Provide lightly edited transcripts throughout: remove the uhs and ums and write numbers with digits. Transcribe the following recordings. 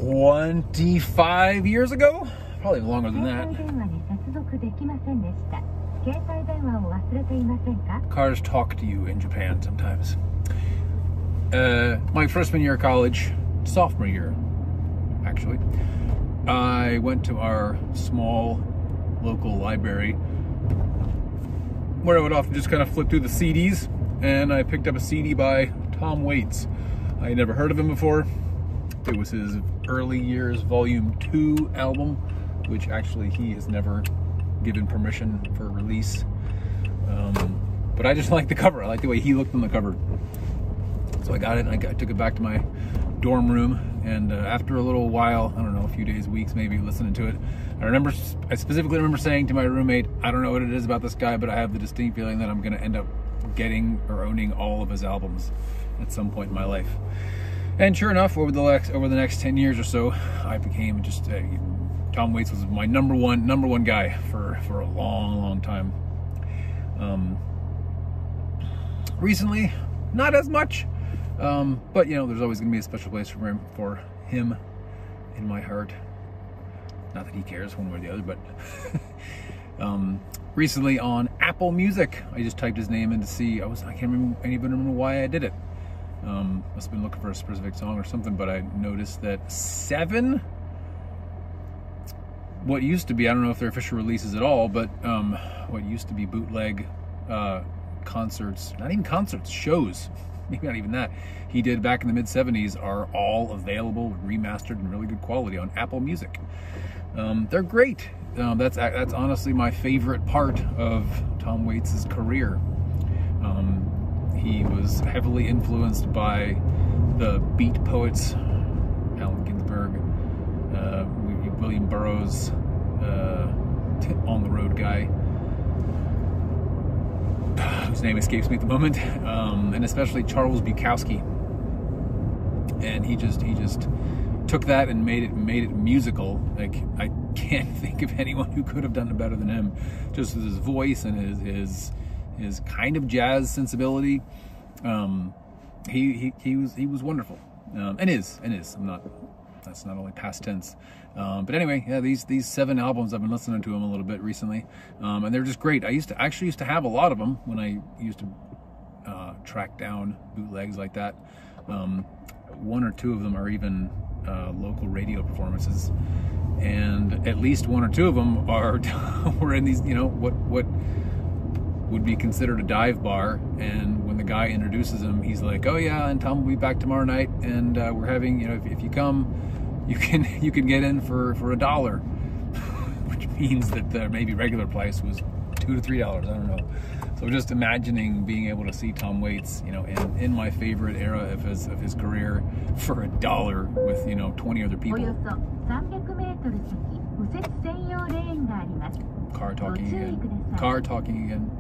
25 years ago, probably longer than that. Cars talk to you in Japan sometimes. My freshman year of college, sophomore year actually, I went to our small local library where I would often just kind of flip through the CDs, and I picked up a CD by Tom Waits. I had never heard of him before. It was his early years Volume 2 album, which actually he has never given permission for release. But I just like the cover. I like the way he looked on the cover. So I got it, and I took it back to my dorm room, and after a little while, I don't know, a few days, weeks maybe, listening to it, I specifically remember saying to my roommate, I don't know what it is about this guy, but I have the distinct feeling that I'm going to end up getting or owning all of his albums at some point in my life. And sure enough, over the next 10 years or so, I became just Tom Waits was my number one guy for a long time. Recently, not as much, but you know, there's always going to be a special place for him in my heart. Not that he cares one way or the other, but recently on Apple Music, I just typed his name in to see. I can't even remember why I did it. Must have been looking for a specific song or something, but I noticed that 7, what used to be, I don't know if they're official releases at all, but what used to be bootleg concerts, not even concerts, shows, maybe not even that, he did back in the mid-70s are all available, remastered in really good quality on Apple Music. They're great. That's honestly my favorite part of Tom Waits' career. He was heavily influenced by the Beat poets, Allen Ginsberg, William Burroughs, On the Road guy, whose name escapes me at the moment, and especially Charles Bukowski. And he just took that and made it musical. Like, I can't think of anyone who could have done it better than him. Just with his voice and his kind of jazz sensibility. He was wonderful, and is. That's not only past tense. But anyway, yeah, these 7 albums, I've been listening to them a little bit recently, and they're just great. I actually used to have a lot of them when I used to track down bootlegs like that. 1 or 2 of them are even local radio performances, and at least 1 or 2 of them were in these, you know, what would be considered a dive bar, and when the guy introduces him, he's like, oh yeah, and Tom will be back tomorrow night, and we're having, you know, if you come, you can get in for $1, which means that the maybe regular price was $2 to $3, I don't know. So just imagining being able to see Tom Waits, you know, in my favorite era of his career for $1 with, you know, 20 other people. Car talking again.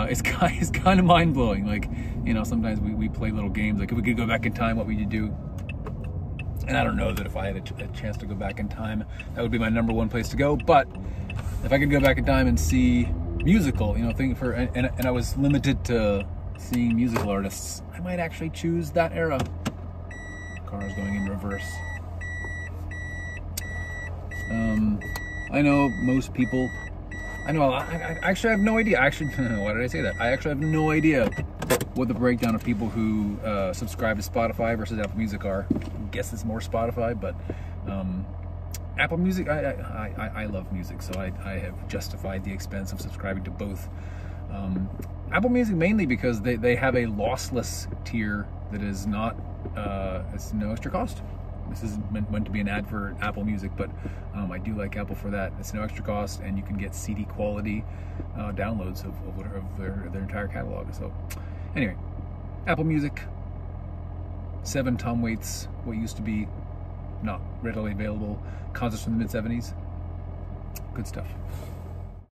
It's kind of mind-blowing. Like, you know, sometimes we play little games, like if we could go back in time, what would you do? And I don't know that if I had a chance to go back in time, that would be my number 1 place to go. But if I could go back in time and see musical, you know, and I was limited to seeing musical artists, I might actually choose that era. Cars going in reverse. I know most people, I actually have no idea. Why did I say that? I actually have no idea what the breakdown of people who subscribe to Spotify versus Apple Music are. I guess it's more Spotify, but Apple Music, I love music, so I have justified the expense of subscribing to both. Apple Music mainly because they have a lossless tier that is not, it's no extra cost. This isn't meant to be an ad for Apple Music, but I do like Apple for that. It's no extra cost, and you can get CD quality downloads of their entire catalog. So anyway, Apple Music, 7 Tom Waits, what used to be not readily available concerts from the mid-70s. Good stuff.